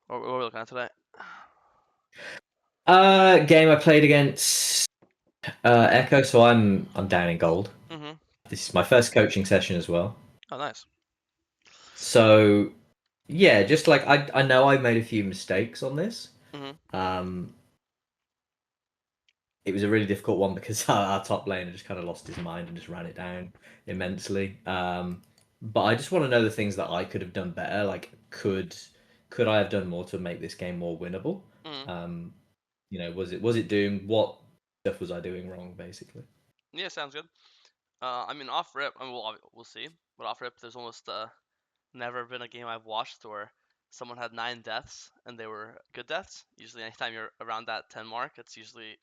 What are we looking at today? Game I played against Ekko, so I'm down in gold. Mm-hmm. This is my first coaching session as well. Oh, nice. So yeah, just like I know I made a few mistakes on this. Mm-hmm. Um, it was a really difficult one because our top laner just kind of lost his mind and just ran it down immensely. But I just want to know the things that I could have done better. Like, could I have done more to make this game more winnable? Mm-hmm. Um, was it doing what stuff was I doing wrong, basically? Yeah, sounds good. I mean, off rip, I mean, we'll see. But off rip, there's almost never been a game I've watched where someone had 9 deaths and they were good deaths. Usually, anytime you're around that 10 mark, it's usually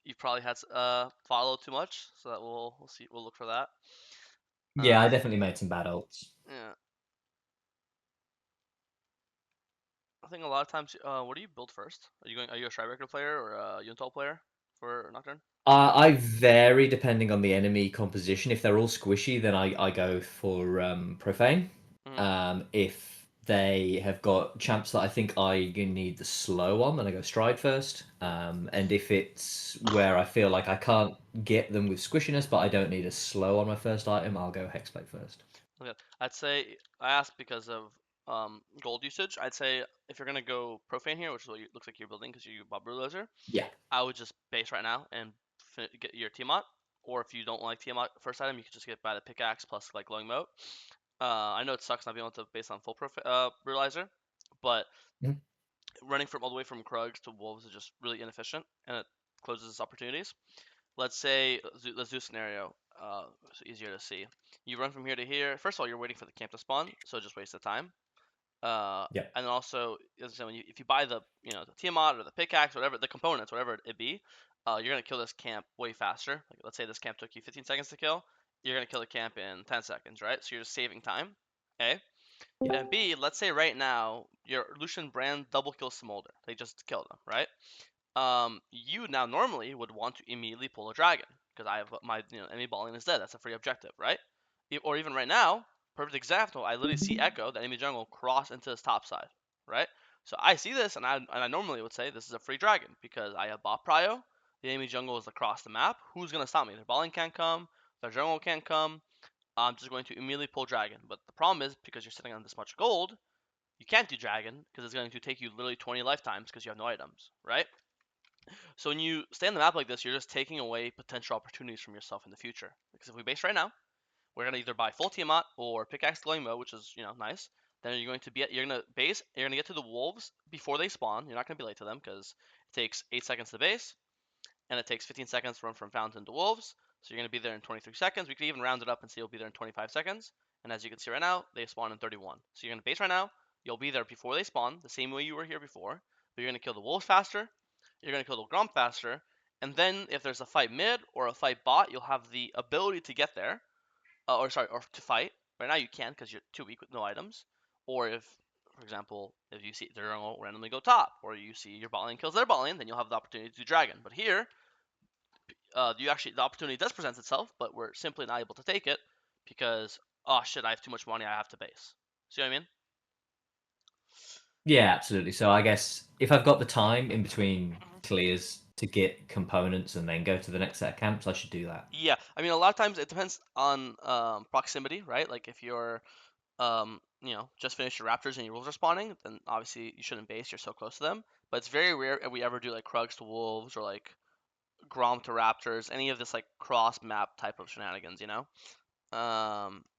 you probably had fought a little too much. So that we'll see. We'll look for that. Yeah, I Uh, definitely made some bad ults. yeah. I think a lot of times, what do you build first? Are you a Strybreaker player or a Yuntal player for Nocturne? I vary depending on the enemy composition. If they're all squishy, then I go for profane. Mm-hmm. If they have got champs that I think I need the slow on, then I go stride first. And if it's where I feel like I can't get them with squishiness, but I don't need a slow on my first item, I'll go hexblade first. Okay. I'd say I asked because of gold usage. I'd say if you're gonna go profane here, which is what looks like you're building because you Bob Brewlaser, Yeah. I would just base right now and get your Tiamat. Or if you don't like Tiamat first item, you can just get by the pickaxe plus like glowing moat. I know it sucks not being able to base on full Brewlaser, but Mhm. running from all the way from Krugs to Wolves is just really inefficient and it closes opportunities. Let's say let's do a scenario. It's easier to see. You run from here to here. First of all, you're waiting for the camp to spawn, so just waste the time. Yeah. And then also, as I said, if you buy the the Tiamat or the pickaxe, whatever the components, whatever it be, you're gonna kill this camp way faster. Like let's say this camp took you 15 seconds to kill, you're gonna kill the camp in 10 seconds, right? So you're just saving time. A. And B, let's say right now your Lucian Brand double kills Smolder. They just killed him, right? You now normally would want to immediately pull a dragon because I have my enemy balling is dead. That's a free objective, right? Or even right now, perfect example. I literally see Ekko, the enemy jungle, cross into his top side, right? So I see this, and I normally would say this is a free dragon because I have bot prio. The enemy jungle is across the map. Who's gonna stop me? Their balling can't come. Their jungle can't come. I'm just going to immediately pull dragon. But the problem is because you're sitting on this much gold, you can't do dragon because it's going to take you literally 20 lifetimes because you have no items, right? So when you stay on the map like this, you're just taking away potential opportunities from yourself in the future. Because if we base right now, we're gonna either buy full Tiamat or pickaxe glowing mode, which is nice. Then you're gonna base, you're gonna get to the wolves before they spawn. You're not gonna be late to them because it takes 8 seconds to base, and it takes 15 seconds to run from fountain to wolves. So you're gonna be there in 23 seconds. We could even round it up and say you'll be there in 25 seconds. And as you can see right now, they spawn in 31. So you're gonna base right now. You'll be there before they spawn, the same way you were here before. But you're gonna kill the wolves faster. You're gonna kill the Gromp faster. And then if there's a fight mid or a fight bot, you'll have the ability to get there, or to fight. Right now you can't because you're too weak with no items. Or if, for example, if you see their jungle randomly go top, or you see your bot lane kills their bot lane, then you'll have the opportunity to do dragon. But here, the opportunity does present itself, but we're simply not able to take it because oh shit, I have too much money, I have to base. See what I mean? Yeah, absolutely. So I guess if I've got the time in between clears to get components and then go to the next set of camps, I should do that. Yeah, I mean a lot of times it depends on proximity, right? Like if you're just finished your Raptors and your Wolves are spawning, then obviously you shouldn't base. You're so close to them. But it's very rare if we ever do like Krugs to Wolves or like Grom to Raptors, any of this like cross map type of shenanigans,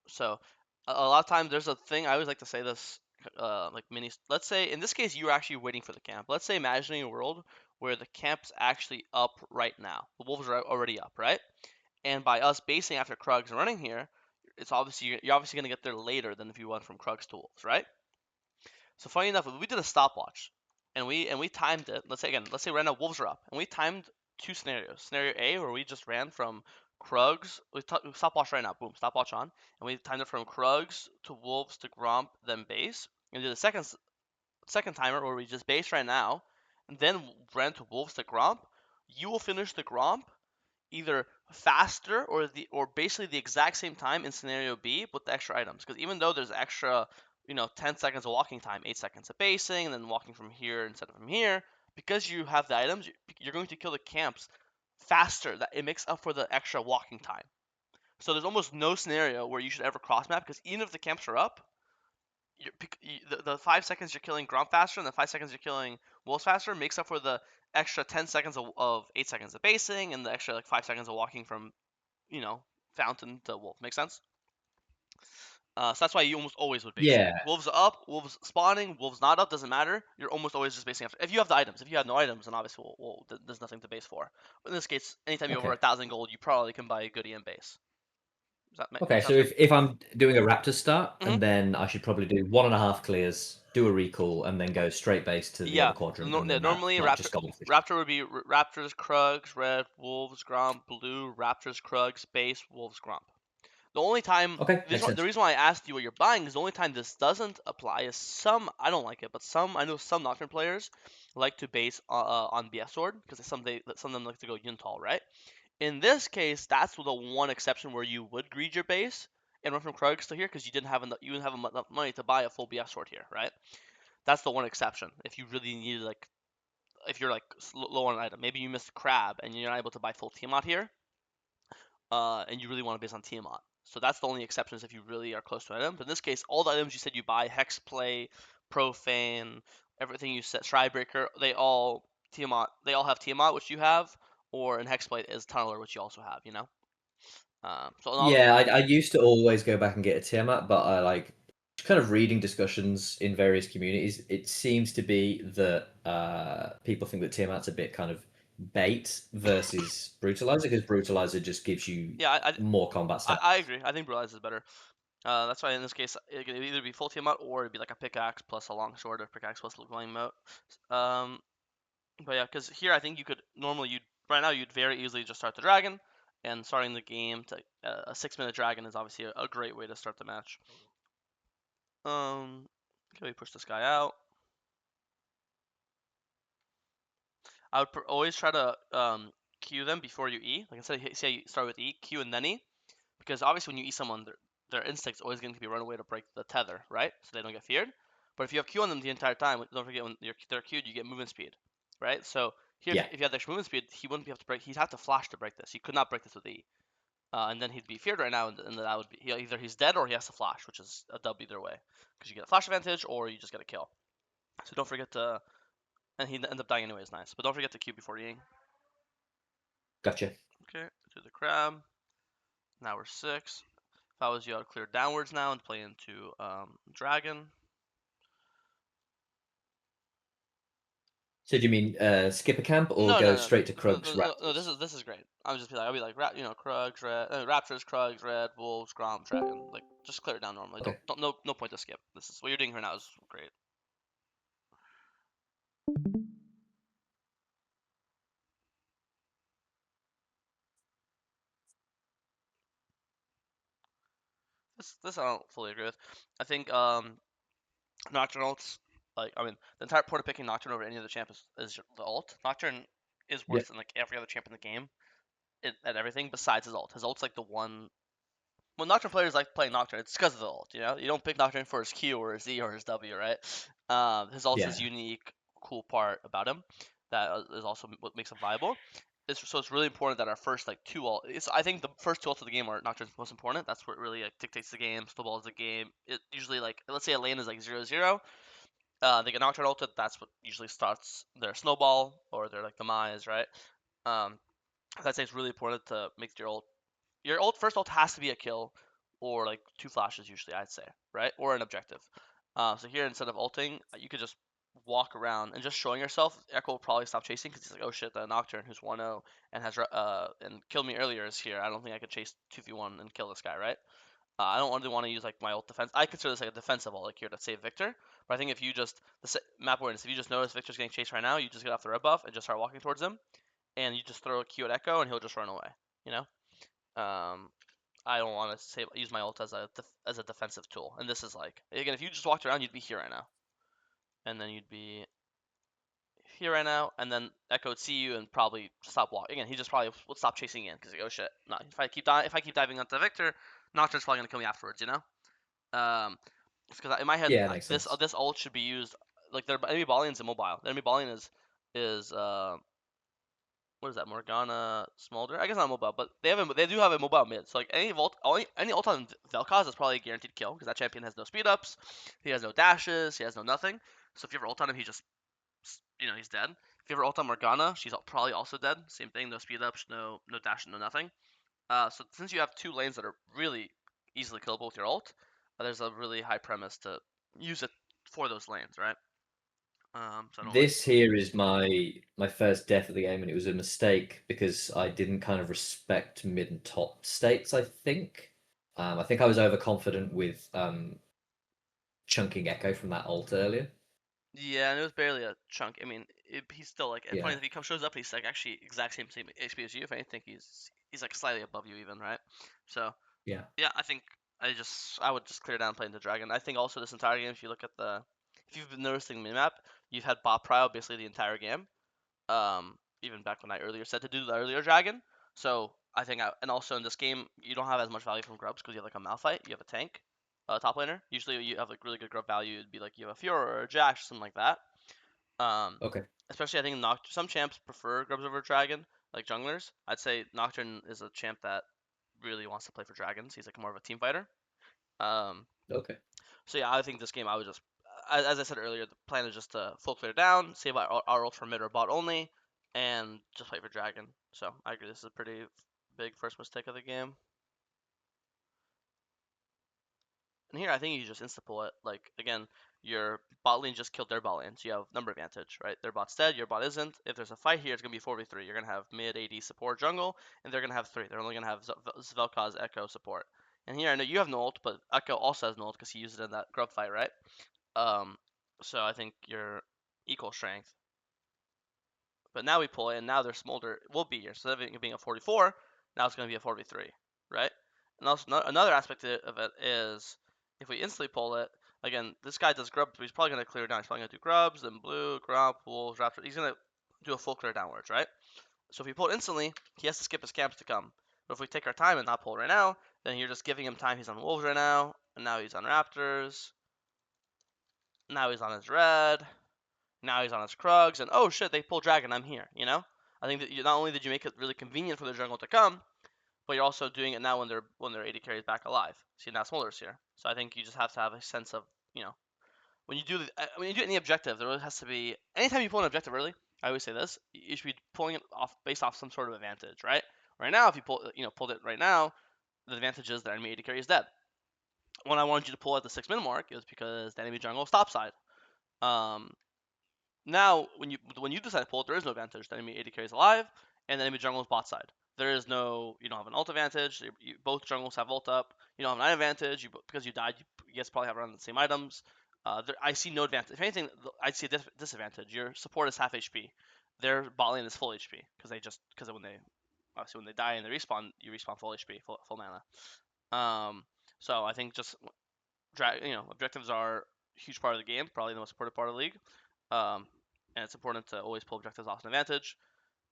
So a lot of times there's a thing I always like to say this, like mini. Let's say in this case you were actually waiting for the camp. Let's say imagining a world where the camp's actually up right now. The wolves are already up, right? And by us basing after Krugs and running here, it's obviously you're obviously gonna get there later than if you went from Krugs to wolves, right? So funny enough, we did a stopwatch, and we timed it. Let's say right now wolves are up, and we timed two scenarios. Scenario A, where we just ran from Krugs. Stopwatch right now. Boom, stopwatch on, and we timed it from Krugs to wolves to Gromp, then base. And did a second timer where we just base right now, and then ran to wolves to Gromp. You will finish the Gromp either faster or basically the exact same time in scenario B with the extra items. Because even though there's extra, 10 seconds of walking time, 8 seconds of basing, and then walking from here instead of from here. Because you have the items, you're going to kill the camps faster. That it makes up for the extra walking time. So there's almost no scenario where you should ever cross map because even if the camps are up, the 5 seconds you're killing Grump faster and the 5 seconds you're killing Wolves faster makes up for the extra 10 seconds of 8 seconds of basing and the extra like 5 seconds of walking from Fountain to Wolf. Make sense? So that's why you almost always would base. Yeah. Wolves up, wolves spawning, wolves not up, doesn't matter. You're almost always just basing after. If you have the items, if you have no items, then obviously there's nothing to base for. But in this case, anytime you have over Okay. 1,000 gold, you probably can buy a goodie and base. Does that Okay. So sounds good? if I'm doing a Raptor start, Hmm. and then I should probably do 1.5 clears, do a recall, and then go straight base to the Yeah. other quadrant, and Yeah, then that normally might just go efficient. Raptor would be Raptors, Krugs, red, wolves, Gromp, blue, Raptors, Krugs, base, wolves, Gromp. The only time Okay, makes the sense. reason why I asked you what you're buying is the only time this doesn't apply is some I don't like it, but I know some Nocturne players like to base on BS Sword because some of them like to go Yuntal, right? In this case, that's the one exception where you would greed your base and run from Krugs to here because you didn't have enough money to buy a full BS Sword here, right? That's the one exception. If you really need if you're like low on an item, maybe you missed Crab and you're not able to buy full Tiamat here, and you really want to base on Tiamat. So that's the only exceptions if you really are close to an item. But in this case, all the items you said you buy, Hexplay, Profane, everything you said, Shridebreaker, they all have Tiamat, which you have, or in Hexplay is Tunneler, which you also have, you know? So Yeah, I used to always go back and get a Tiamat, but I like kind of reading discussions in various communities. It seems to be that people think that Tiamat's a bit kind of bait versus Brutalizer because Brutalizer just gives you yeah, more combat I stats. agree. I think Brutalize is better. That's why in this case, it could either be full Tiamat or it'd be like a pickaxe plus a long sword or pickaxe plus a glowing moat. Um, But yeah, because here I think you could normally you right now you'd very easily just start the dragon, and starting the game to a 6 minute dragon is obviously a great way to start the match. Okay, we push this guy out. I would always try to Q them before you E. Like instead of say you start with E, Q and then E, because obviously when you E someone, their instinct's always going to be run away to break the tether, right? So they don't get feared. But if you have Q on them the entire time, don't forget when they're Q'd, you get movement speed, right? So here, Yeah, if you had the extra movement speed, he wouldn't be able to break. He'd have to flash to break this. He could not break this with E. And then he'd be feared right now, and that would be either he's dead or he has to flash, which is a dub either way, because you get a flash advantage or you just get a kill. So don't forget to, and he'd end up dying anyways, nice. But don't forget to Q before Eing. gotcha. Okay, do the crab. Now we're 6. If I was you, I'd clear downwards now and play into dragon. So do you mean skip a camp or No, no, go no, straight to no, Krug's no, no, no. Raptors? This is great. I'll be like, Krugs, red, Raptors, Krugs, red, wolves, Grom, dragon. Like, just clear it down normally. Okay. No point to skip. This is what you're doing right now is great. This I don't fully agree with. I think Nocturne ults, like I mean, the entire point of picking Nocturne over any other champ is the ult. Nocturne is Yeah. worse than like every other champ in the game at everything besides his ult. His ult's like the one. When Nocturne players like playing Nocturne, it's because of the ult. You know, you don't pick Nocturne for his Q or his Z or his W, right? His ult's his Yeah. unique, cool part about him that is also what makes him viable. So it's really important that our first like two ult. I think the first two ults of the game are Nocturne's most important. That's what really like, dictates the game, snowballs the game. It usually like let's say a lane is like 0-0. They get Nocturne ulted. That's what usually starts their snowball or their like demise, right? Um, I'd say it's really important to make your ult first ult has to be a kill or like two flashes usually I'd say, right? Or an objective. So here instead of ulting, you could just walk around and just showing yourself. Ekko will probably stop chasing because he's like, oh shit, the Nocturne who's 1-0 and has and killed me earlier is here. I don't think I could chase 2v1 and kill this guy, right? I don't really want to use like my ult defense. I consider this like a defensive ult, like here to save Victor. But I think if you just map awareness, if you just notice Victor's getting chased right now, you just get off the red buff and just start walking towards him, and you just throw a Q at Ekko and he'll just run away. You know. Um, I don't want to use my ult as a defensive tool. And this is like again, if you just walked around, you'd be here right now, and then you'd be here right now, and then Ekko would see you and probably stop walking. Again, he just probably would stop chasing in because like, oh shit, no, if I keep diving onto Victor, Nocturne's probably gonna kill me afterwards, you know. Um, Because in my head, Yeah, makes sense. this ult should be used like their enemy Balian's immobile. Their enemy Balian is what is that, Morgana Smolder? I guess not mobile, but they do have a mobile mid. So like any ult on Vel'Koz is probably a guaranteed kill because that champion has no speed ups, he has no dashes, he has no nothing. So if you ever ult on him, he just he's dead. If you ever ult on Morgana, she's probably also dead. Same thing, no speed ups, no dash, no nothing. So since you have two lanes that are really easily killable with your ult, there's a really high premise to use it for those lanes, right? So I don't really. This here is my first death of the game, and it was a mistake because I didn't kind of respect mid and top states. I think I was overconfident with chunking Ekko from that ult earlier. Yeah, and it was barely a chunk. I mean, he's still like funny Yeah, if he comes shows up and he's like actually exact same HP as you. If anything, he's like slightly above you even, right? So yeah. yeah, I think I would just clear down playing the dragon. I think also this entire game, if you look at if you've been noticing the map, you've had bot prio basically the entire game. Even back when I earlier said to do the earlier dragon. So I think, and also in this game, you don't have as much value from grubs because you have like a Malphite, you have a tank, top laner. Usually you have like really good grub value. It'd be like you have a Fiora or a Jax, something like that. Um, Okay, Especially I think some champs prefer grubs over dragon, like junglers. I'd say Nocturne is a champ that really wants to play for dragons. He's like more of a team fighter. Um, okay. so yeah, I think this game I would just, as I said earlier, the plan is just to full clear down, save our ult for mid or bot only, and just play for dragon. So I agree, this is a pretty big first mistake of the game. And here I think you just insta pull it. Like again, your bot lane just killed their bot lane, so you have number advantage, right? Their bot's dead, your bot isn't. If there's a fight here, it's gonna be 4v3. You're gonna have mid AD support jungle, and they're gonna have three. They're only gonna have Vel'Koz Ekko support. And here I know you have no ult, but Ekko also has no ult because he used it in that grub fight, right? Um, so I think you're equal strength. But now we pull it, and now their smolder will be here. So instead of it being a 44, now it's going to be a 43, right? And also another aspect of it is if we instantly pull it, again, this guy does grubs, but he's probably going to clear down. He's probably going to do grubs, then blue, grub, pools, raptor. He's going to do a full clear downwards, right? So if we pull it instantly, he has to skip his camps to come. But if we take our time and not pull right now, then you're just giving him time. He's on wolves right now, and now he's on raptors. Now he's on his red. Now he's on his Krugs, and oh shit, they pull Dragon. I'm here. I think that not only did you make it really convenient for the jungle to come, but you're also doing it now when their AD carry is back alive. See, now Smolder's here, so I think you just have to have a sense of when you do any objective, there always has to be anytime you pull an objective early. I always say this: you should be pulling it off based off some sort of advantage, right? Right now, if you pulled it right now, the advantage is that enemy AD carry is dead. When I wanted you to pull at the 6 min mark, it was because the enemy jungle is topside. Um, Now, when you decide to pull it, there is no advantage. The enemy AD carries alive, and the enemy jungle is bot side. There is no, you don't have an ult advantage. Both jungles have ult up. You don't have an item advantage because you died. You guys probably have around the same items. I see no advantage. If anything, I'd see a disadvantage. Your support is half HP. Their bot lane is full HP because when they obviously when they die and they respawn, you respawn full HP, full mana. So I think just objectives are a huge part of the game, probably the most important part of the league. Um, and it's important to always pull objectives off an advantage.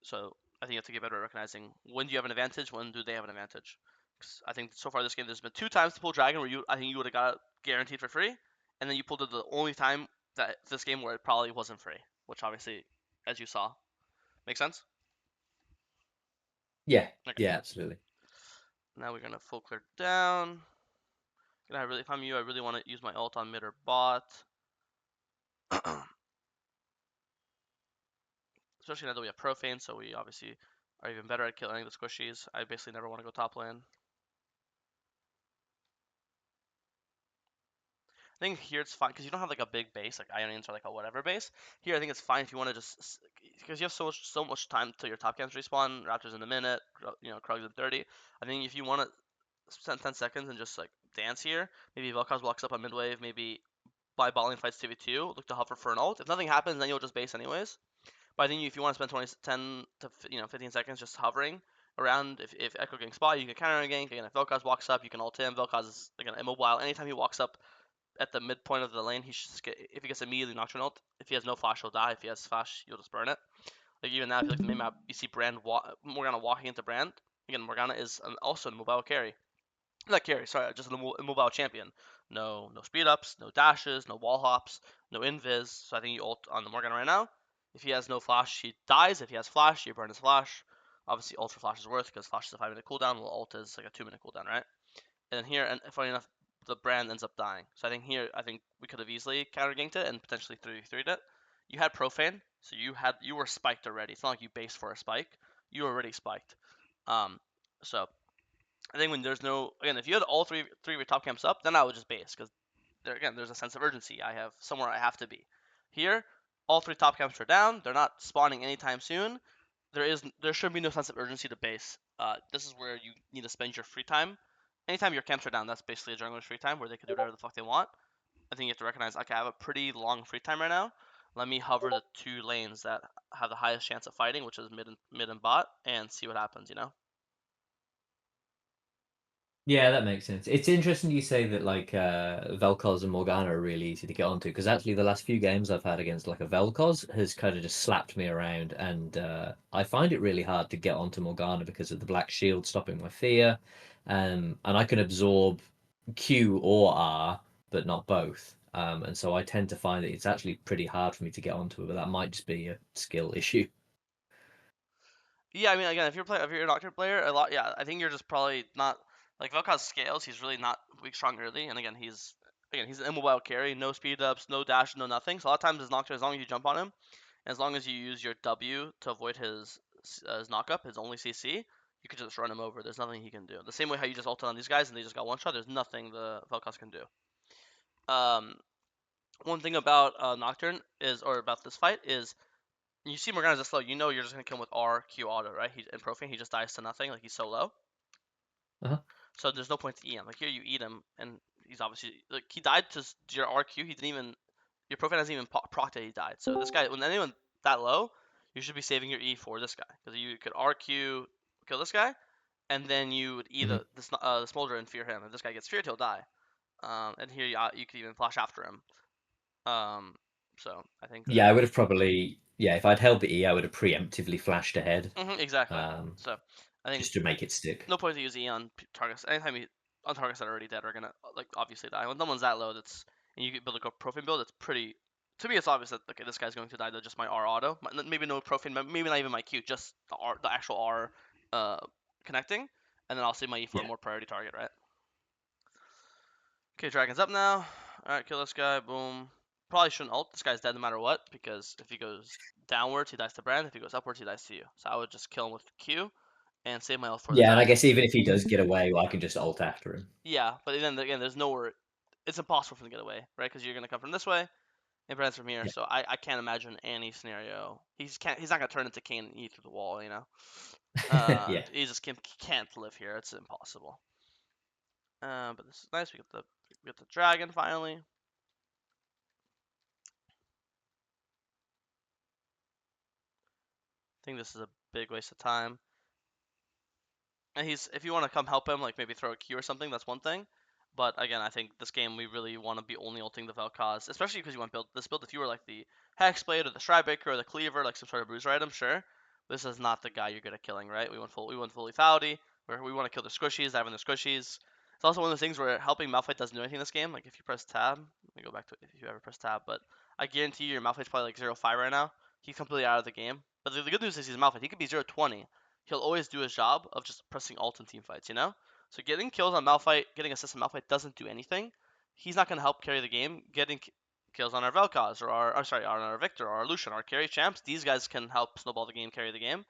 So I think you have to get better at recognizing when do you have an advantage, when do they have an advantage. 'Cause I think so far this game, there's been two times to pull Dragon where I think you would have got it guaranteed for free, and then you pulled it the only time that this game where it probably wasn't free, which obviously, as you saw, makes sense. Yeah, Okay, yeah, absolutely. now we're gonna full clear down. If I'm you, I really want to use my ult on mid or bot. Especially now that we have Profane, so we obviously are even better at killing the squishies. I basically never want to go top lane. I think here it's fine because you don't have like a big base, like Ionians or like a whatever base. Here I think it's fine if you want to just because you have so much time till your top camps respawn. Raptors in a minute, Krugs in 30. I think if you want to spend 10 seconds and just like dance here, maybe Vel'Koz walks up on mid wave, maybe buy bot lane fights 2v2, look to hover for an ult. If nothing happens, then you'll just base anyways. But I think if you want to spend 10 to 15 seconds just hovering around, if Ekko getting spotted, you can counter a gank. Again, if Vel'Koz walks up, you can ult him. Vel'Koz is again immobile. Anytime he walks up at the midpoint of the lane, he should get, if he gets immediately Nocturne ult. If he has no flash, he'll die. If he has flash, you'll just burn it. Like even now, if you look at the main map, you see Morgana walking into Brand. Again, Morgana is also a mobile carry. Not carry, sorry, just an immobile champion. no speed ups, no dashes, no wall hops, no invis. So I think you ult on the Morgana right now. If he has no flash, he dies. If he has flash, you burn his flash. Obviously, ultra flash is worth because flash is a 5 minute cooldown, while ult is like a 2 minute cooldown, right? And then here, and funny enough, the brand ends up dying. So I think here, I think we could have easily counter ganked it and potentially 3v3'd it. You had profane, so you were spiked already. It's not like you based for a spike. You were already spiked. Um, so I think when there's no again, if you had all three of your top camps up, then I would just base because there again, there's a sense of urgency. I have somewhere I have to be. Here, all three top camps are down. They're not spawning anytime soon. There should be no sense of urgency to base. This is where you need to spend your free time. Anytime your camps are down, that's basically a jungler's free time where they can do whatever the fuck they want. I think you have to recognize, okay, I have a pretty long free time right now. Let me hover the two lanes that have the highest chance of fighting, which is mid and bot, and see what happens. You know? Yeah, that makes sense. It's interesting you say that like Vel'Koz and Morgana are really easy to get onto because actually the last few games I've had against like a Vel'Koz has kind of just slapped me around, and I find it really hard to get onto Morgana because of the black shield stopping my fear, and I can absorb Q or R, but not both. And so I tend to find that it's actually pretty hard for me to get onto it, but that might just be a skill issue. Yeah, I mean, again, if you're a Nocturne player, a lot, yeah, I think you're just probably not like Vel'Koz scales. He's really not weak strong early, and again he's an immobile carry, no speed ups, no dash, no nothing. So a lot of times his Nocturne, as long as you jump on him, and as long as you use your W to avoid his knock up, his only CC, you could just run him over. There's nothing he can do. The same way how you just ulted on these guys and they just got one shot. There's nothing the Vel'Koz can do. Um, one thing about Nocturne is, or about this fight is, you see Morgana's this low, you know you're just gonna kill him with R Q auto, right? He in profane, he just dies to nothing, like he's so low. Uh-huh. So there's no point to eat him. Like here, you eat him, and he's obviously like he died to your RQ. He didn't even your profane hasn't even procced that he died. So this guy, when anyone that low, you should be saving your E for this guy because you could RQ kill this guy, and then you would E Mhm. the smolder and fear him. If this guy gets feared, he'll die. And here you could even flash after him. Um, so I think Yeah, that I would have probably, yeah, if I'd held the E, I would have preemptively flashed ahead, exactly. um, So I think just to make it stick. no point to use E on targets. Anytime you on targets that are already dead are gonna like obviously die. When someone's that low, that's and you can build a profane build. It's pretty. To me, it's obvious that okay, this guy's going to die to just my R auto. Maybe no profane, maybe not even my Q, just the actual R, uh, connecting, and then I'll save my E for a Yeah. more priority target, right? Okay, dragon's up now. All right, kill this guy. Boom. Probably shouldn't ult. This guy's dead no matter what because if he goes downwards, he dies to Brand. If he goes upwards, he dies to you. So I would just kill him with Q and save my ult for the Yeah, and I dragon. guess even if he does get away, well, I can just ult after him. Yeah, but then again, there's nowhere. It's impossible for him to get away, right? Because you're gonna come from this way and Brand's from here. Yeah. So I can't imagine any scenario. He's not gonna turn into Kane and eat through the wall, you know. Yeah. He just can't live here. It's impossible. But this is nice. We got the dragon finally. I think this is a big waste of time. And he's if you want to come help him, like maybe throw a Q or something, that's one thing. But again, I think this game we really want to be only ulting the Vel'Koz, especially because you want build this build. If you were like the Hexblade or the Stridebreaker or the Cleaver, like some sort of bruiser item, sure. This is not the guy you're good at killing, right? We want full lethality, where we want to kill the squishies, having the squishies. It's also one of those things where helping Malphite doesn't do anything in this game. Like if you press tab, let me go back to it if you ever press tab, but I guarantee you your Malphite's probably like 0-5 right now. He's completely out of the game. But the good news is he's Malphite. He could be 0-20, he'll always do his job of just pressing alt in team fights, you know? So getting kills on Malphite, getting assists on Malphite doesn't do anything. He's not going to help carry the game. Getting kills on our Vel'Koz or on our Victor or our Lucian, our carry champs, these guys can help snowball the game, carry the game.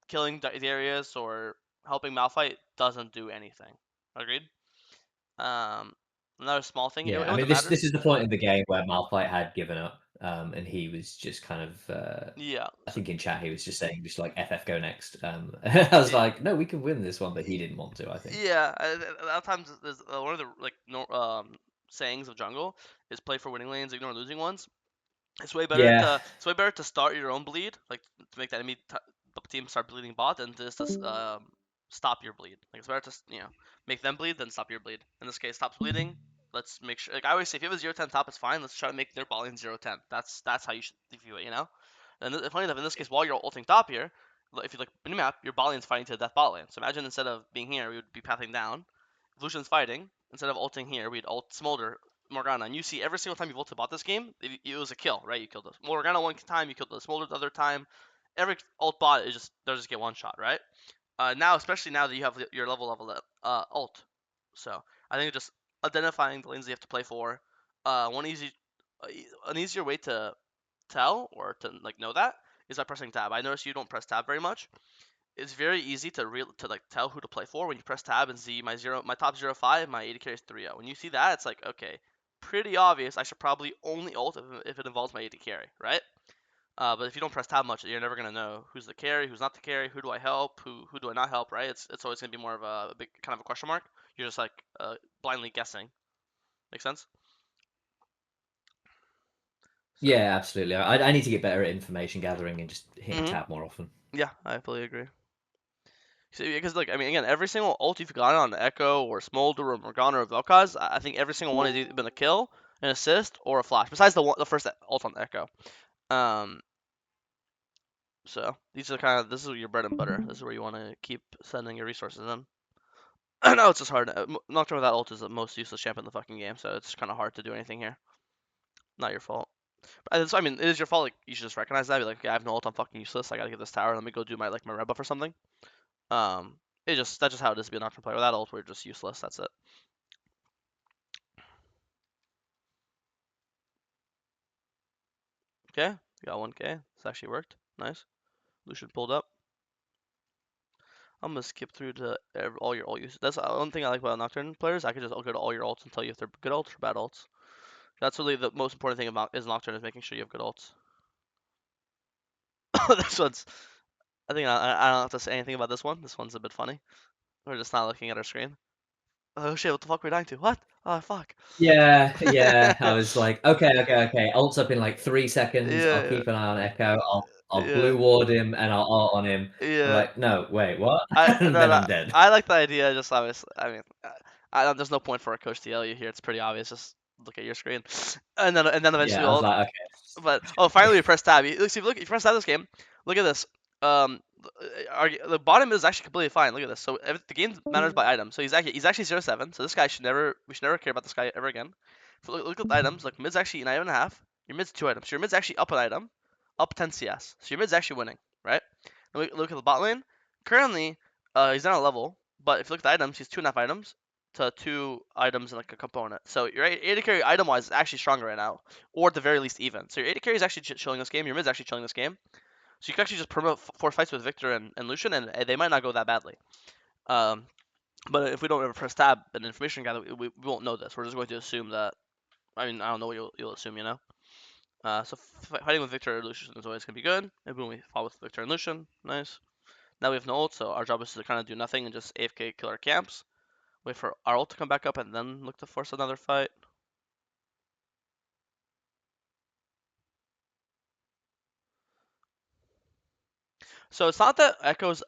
Killing Darius or helping Malphite doesn't do anything. Agreed? Um, Another small thing, it Yeah, I wouldn't mean, have this mattered. is the point in the game where Malphite had given up, and he was just kind of, Yeah, I so think in chat he was just saying just like FF go next. I was yeah, like, no, we can win this one, but he didn't want to. I think. yeah. A lot of times, there's one of the like no, sayings of jungle is play for winning lanes, ignore losing ones. Yeah, It's way better to start your own bleed, like to make the enemy team start bleeding bot, than just to stop your bleed. Like it's better to make them bleed than stop your bleed. In this case, stops bleeding. Let's make sure. Like I always say, if you have a 0-10 top, it's fine. Let's try to make their bot lane 0-10. That's how you should view it, you know. And funny enough, in this case, while you're ulting top here, if you look minimap, your bot lane's fighting to the death bot lane. So imagine instead of being here, we would be pathing down. Lucian's fighting. instead of ulting here, we'd ult Smolder, Morgana, and you see every single time you've ulted bot this game, it was a kill, right? You killed the Morgana one time, you killed the Smolder the other time. Every ult bot is just they'll just get one shot, right? Now, especially now that you have your level ult, so I think just identifying the lanes that you have to play for. One easy, an easier way to tell or to like know that is by pressing tab. I notice you don't press tab very much. It's very easy to like tell who to play for when you press tab and see my top 0-5, my AD carry is 3-0. When you see that, it's like okay, pretty obvious. I should probably only ult if it involves my AD carry, right? But if you don't press tab much, you're never gonna know who's the carry, who's not the carry, who do I help, who do I not help, right? It's always gonna be more of a big kind of a question mark. You're just like blindly guessing. Make sense? So, Yeah, absolutely. I need to get better at information gathering and just hitting hmm tab more often. yeah, I fully agree. So, because like I mean, again, every single ult you've gotten on Ekko or Smolder or Morgana or Vel'Koz, I think every single one has either been a kill, an assist, or a flash. Besides the first ult on the Ekko. Um, so these are kind of this is your bread and butter. This is where you want to keep sending your resources in. I know it's just hard. Nocturne without ult is the most useless champ in the fucking game, so it's kind of hard to do anything here. Not your fault. I mean, it is your fault. Like you should just recognize that. Be like, okay, I have no ult. I'm fucking useless. I gotta get this tower. Let me go do my red buff or something. That's just how it is to be a Nocturne player. Without ult, we're just useless. That's it. Okay, got 1K. This actually worked. Nice. Lucian pulled up. I'm gonna skip through to all your ult uses. That's the one thing I like about Nocturne players. I can just go to all your ults and tell you if they're good ults or bad ults. That's really the most important thing about is Nocturne is making sure you have good ults. This one's. I think I don't have to say anything about this one. This one's a bit funny. We're just not looking at our screen. Oh shit! What the fuck are we dying to? What? Oh fuck! Yeah, yeah. I was like, okay. Ult's up in like 3 seconds. I'll Yeah, keep an eye on Ekko. I'll yeah, blue ward him and I'll ult on him. I'm yeah. like, no, wait, what? I And no, then no, I'm dead. I like the idea. Just obviously, I mean, there's no point for a coach to yell you here. It's pretty obvious. Just look at your screen, and then eventually Yeah, I was ult. like, But oh, finally we press tab. If you press tab this game, look at this. The bottom is actually completely fine. Look at this. So the game matters by item. So he's actually 0-7. So this guy we should never care about this guy ever again. Look at the items. Like mid's actually an item and a half. Your mid's 2 items. So your mid's actually up an item, up 10 CS. So your mid's actually winning, right? And look at the bot lane. Currently, he's not a level, but if you look at the items, he's 2.5 items to 2 items and like a component. So your AD carry item wise is actually stronger right now, or at the very least even. So your AD carry is actually chilling this game. Your mid's actually chilling this game. So you can actually just promote 4 fights with Victor and Lucian, and they might not go that badly. Um, but if we don't ever press tab and information gather, we won't know this. We're just going to assume that. I mean, I don't know what you'll assume, you know. So fighting with Victor and Lucian is always gonna be good. Maybe when we fought with Victor and Lucian, nice. Now we have no ult, so our job is to kind of do nothing and just AFK kill our camps. Wait for our ult to come back up and then look to force another fight. So it's not that Ekko's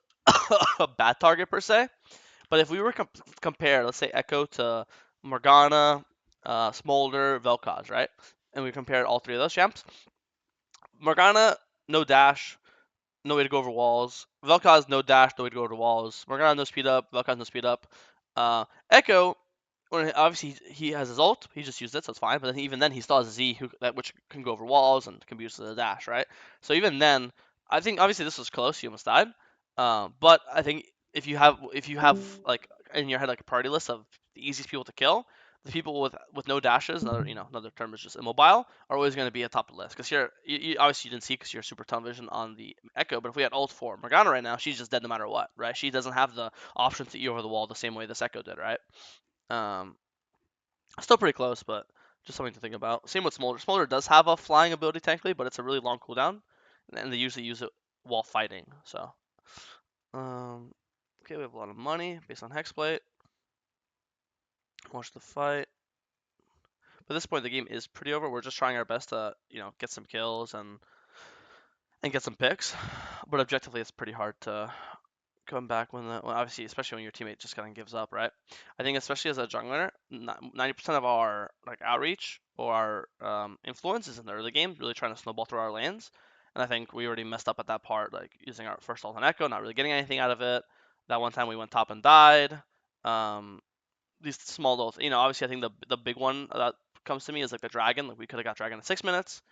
a bad target per se, but if we were compare, let's say Ekko to Morgana, Smolder, Vel'Koz, right? And we compared all three of those champs. Morgana, no dash, no way to go over walls. Vel'Koz, no dash, no way to go over walls. Morgana, no speed up. Vel'Koz, no speed up. Ekko, obviously he has his ult, he just used it, so it's fine. But then even then, he still has a Z which can go over walls and can be used as a dash, right? So even then, I think obviously this was close. He almost died. But I think if you have like in your head like a priority list of the easiest people to kill, the people with no dashes, another term is just immobile, are always going to be atop the list. Because obviously you didn't see because you're super tunnel vision on the Ekko. But if we had ult for Morgana right now, she's just dead no matter what, right? She doesn't have the option to E over the wall the same way this Ekko did, right? Um, Still pretty close, but just something to think about. Same with Smolder. Smolder does have a flying ability technically, but it's a really long cooldown, and they usually use it while fighting. So, okay, we have a lot of money based on Hexblade. Watch the fight. But at this point, the game is pretty over. We're just trying our best to, get some kills and get some picks. But objectively, it's pretty hard to come back when obviously, especially when your teammate just kind of gives up, right? I think especially as a jungler, 90% of our like outreach or our influence is in the early game, really trying to snowball through our lanes. And I think we already messed up at that part, like using our first ult on Ekko, not really getting anything out of it. That one time we went top and died. Um, these small little, obviously I think the big one that comes to me is like the dragon. Like we could have got dragon in 6 minutes.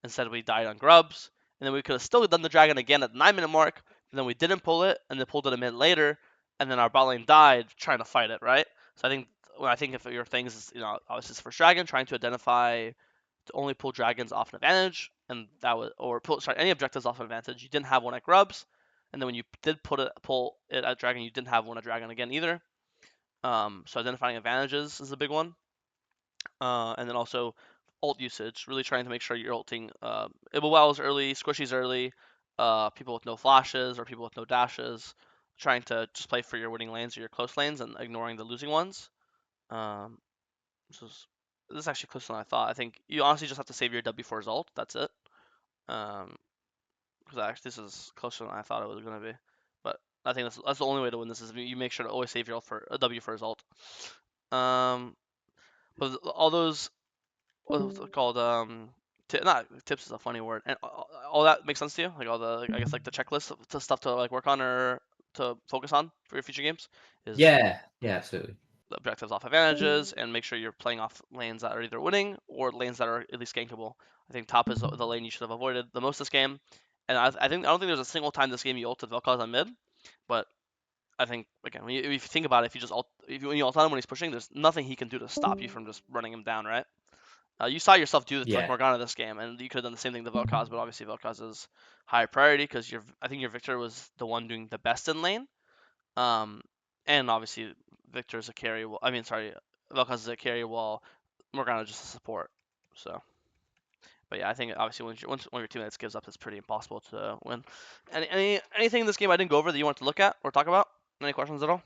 Instead, we died on grubs, and then we could have still done the dragon again at the 9 minute mark, and then we didn't pull it, and then pulled it a minute later, and then our bot lane died trying to fight it, right? So I think if your things is, obviously it's first dragon, trying to identify to only pull dragons off an advantage, and that was or pull sorry any objectives off an advantage. You didn't have one at grubs, and then when you did pull it at dragon, you didn't have one at dragon again either. So identifying advantages is a big one, and then also ult usage, really trying to make sure you're ulting Immowell's early, Squishy's early, people with no flashes or people with no dashes, trying to just play for your winning lanes or your close lanes and ignoring the losing ones. Um, this is actually closer than I thought. I think you honestly just have to save your W for his ult. That's it. Um, because actually this is closer than I thought it was gonna be. But I think that's the only way to win this is you make sure to always save your ult for a W for his ult. Um, but all those what's it called? Not tips is a funny word. And all that makes sense to you? Like all the, I guess like the checklist of to stuff to like work on or to focus on for your future games is Yeah, yeah, absolutely. the objectives off advantages and make sure you're playing off lanes that are either winning or lanes that are at least gankable. I think top is the lane you should have avoided the most this game. And I don't think there's a single time this game you ulted Vel'Koz on mid, but I think again if you think about it, if you just when you ult on him when he's pushing, there's nothing he can do to stop you from just running him down, right? You saw yourself do it to like Yeah, Morgana this game, and you could have done the same thing to Vel'Koz, but obviously Vel'Koz is higher priority because I think your Victor was the one doing the best in lane. Um, and obviously Victor's a carry. I mean, sorry, Vel'Koz is a carry while Morgana just a support. So, but yeah, I think obviously once one of your teammates gives up, it's pretty impossible to win. Anything in this game I didn't go over that you want to look at or talk about? Any questions at all?